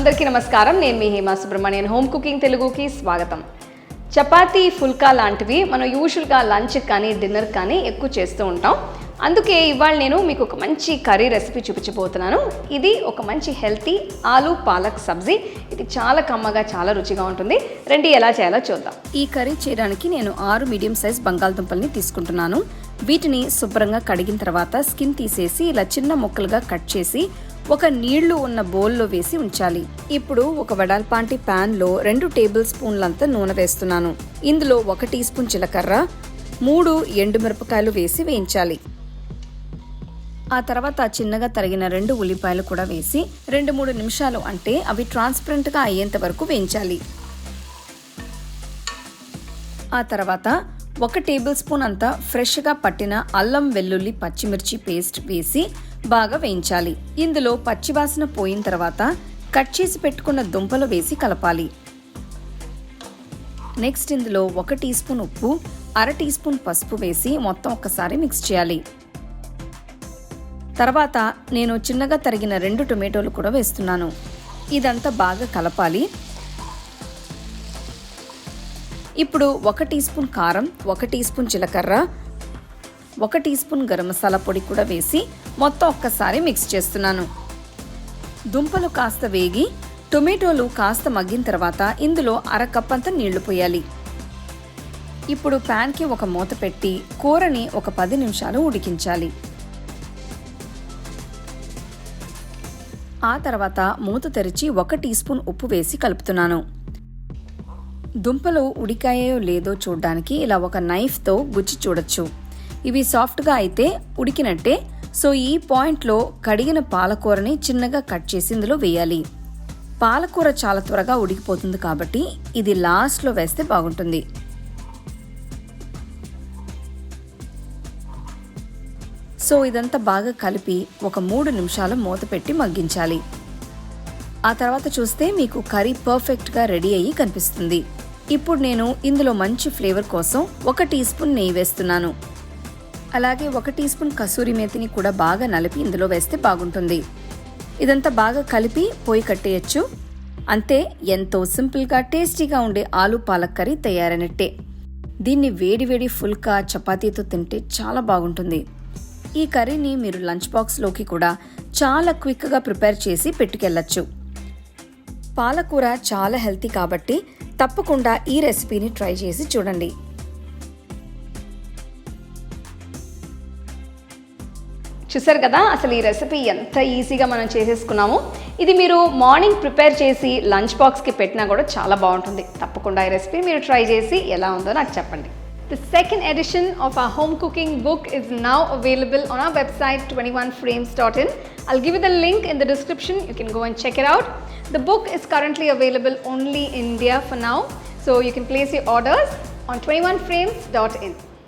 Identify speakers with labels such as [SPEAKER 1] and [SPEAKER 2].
[SPEAKER 1] అందరికీ నమస్కారం. నేను మీ హేమ సుబ్రహ్మణ్యన్. హోమ్ కుకింగ్ తెలుగుకి స్వాగతం. చపాతీ ఫుల్కా లాంటివి మనం యూజువల్గా లంచ్ కానీ డిన్నర్ కానీ ఎక్కువ చేస్తూ ఉంటాం. అందుకే ఇవాళ నేను మీకు ఒక మంచి కర్రీ రెసిపీ చూపించబోతున్నాను. ఇది ఒక మంచి హెల్తీ ఆలూ పాలక్ సబ్జీ. ఇది చాలా కమ్మగా చాలా రుచిగా ఉంటుంది. రండి ఎలా చేయాలో చూద్దాం. ఈ కర్రీ చేయడానికి నేను 6 మీడియం సైజ్ బంగాళదుంపల్ని తీసుకుంటున్నాను. వీటిని శుభ్రంగా కడిగిన తర్వాత స్కిన్ తీసేసి ఇలా చిన్న ముక్కలుగా కట్ చేసి ఒక నీళ్లు ఉన్న బౌల్లో వేసి ఉంచాలి. ఇప్పుడు ఒక వెడల్పాంటి ప్యాన్లో 2 టేబుల్ స్పూన్లంత నూనె వేస్తున్నాను. ఇందులో 1 టీ స్పూన్ జీలకర్ర, 3 ఎండుమిరపకాయలు వేసి వేయించాలి. ఆ తర్వాత చిన్నగా తరిగిన 2 ఉల్లిపాయలు కూడా వేసి 2-3 నిమిషాలు, అంటే అవి ట్రాన్స్పరెంట్గా అయ్యేంత వరకు వేయించాలి. ఆ తర్వాత 1 టేబుల్ స్పూన్ అంతా ఫ్రెష్గా పట్టిన అల్లం వెల్లుల్లి పచ్చిమిర్చి పేస్ట్ వేసి బాగా వేయించాలి. ఇందులో పచ్చివాసన పోయిన తర్వాత కట్ చేసి పెట్టుకున్న దుంపలు వేసి కలపాలి. నెక్స్ట్ ఇందులో 1 టీ స్పూన్ ఉప్పు, 1/2 టీ స్పూన్ పసుపు వేసి మొత్తం ఒక్కసారి మిక్స్ చేయాలి. తర్వాత నేను చిన్నగా తరిగిన 2 టొమాటోలు కూడా వేస్తున్నాను. ఇదంతా బాగా కలపాలి. ఇప్పుడు 1 టీ స్పూన్ కారం, 1 టీ స్పూన్ జీలకర్ర, 1 టీ స్పూన్ గరం మసాలా పొడి కూడా వేసి మొత్తం ఒక్కసారి మిక్స్ చేస్తున్నాను. దుంపలు కాస్త వేగి టొమాటోలు కాస్త మగ్గిన తర్వాత ఇందులో 1/2 కప్ అంత నీళ్లు పోయాలి. ఇప్పుడు ప్యాన్కి ఒక మూత పెట్టి కూరని ఒక 10 నిమిషాలు ఉడికించాలి. ఆ తర్వాత మూత తెరిచి 1 టీ స్పూన్ ఉప్పు వేసి కలుపుతున్నాను. దుంపలు ఉడికాయో లేదో చూడడానికి ఇలా ఒక నైఫ్తో గుచ్చి చూడొచ్చు. ఇవి సాఫ్ట్గా అయితే ఉడికినట్టే. సో ఈ పాయింట్లో కడిగిన పాలకూరని చిన్నగా కట్ చేసి ఇందులో వేయాలి. పాలకూర చాలా త్వరగా ఉడికిపోతుంది కాబట్టి ఇది లాస్ట్లో వేస్తే బాగుంటుంది. సో ఇదంతా బాగా కలిపి ఒక 3 నిమిషాలు మూత పెట్టి మగ్గించాలి. ఆ తర్వాత చూస్తే మీకు కర్రీ పర్ఫెక్ట్గా రెడీ అయ్యి కనిపిస్తుంది. ఇప్పుడు నేను ఇందులో మంచి ఫ్లేవర్ కోసం 1 టీ స్పూన్ నెయ్యి వేస్తున్నాను. అలాగే 1 టీ స్పూన్ కసూరి మేతిని కూడా బాగా నలిపి ఇందులో వేస్తే బాగుంటుంది. ఇదంతా బాగా కలిపి పొయ్యి కట్టేయచ్చు. అంతే, ఎంతో సింపుల్గా టేస్టీగా ఉండే ఆలూ పాలక్ కర్రీ తయారైనట్టే. దీన్ని వేడివేడి ఫుల్కా చపాతీతో తింటే చాలా బాగుంటుంది. ఈ కర్రీని మీరు లంచ్ బాక్స్లోకి కూడా చాలా క్విక్గా ప్రిపేర్ చేసి పెట్టుకెళ్ళచ్చు. పాలకూర చాలా హెల్తీ కాబట్టి తప్పకుండా ఈ రెసిపీని ట్రై చేసి చూడండి. చూసారు కదా, అసలు ఈ రెసిపీ ఎంత ఈజీగా మనం చేసేసుకున్నాము. ఇది మీరు మార్నింగ్ ప్రిపేర్ చేసి లంచ్ బాక్స్కి పెట్టినా కూడా చాలా బాగుంటుంది. తప్పకుండా ఈ రెసిపీ మీరు ట్రై చేసి ఎలా ఉందో నాకు చెప్పండి. The second edition of our home cooking book is now available on our website 21frames.in. I'll give you the link in the description. You can go and check it out. The book is currently available only in India for now, so you can place your orders on 21frames.in.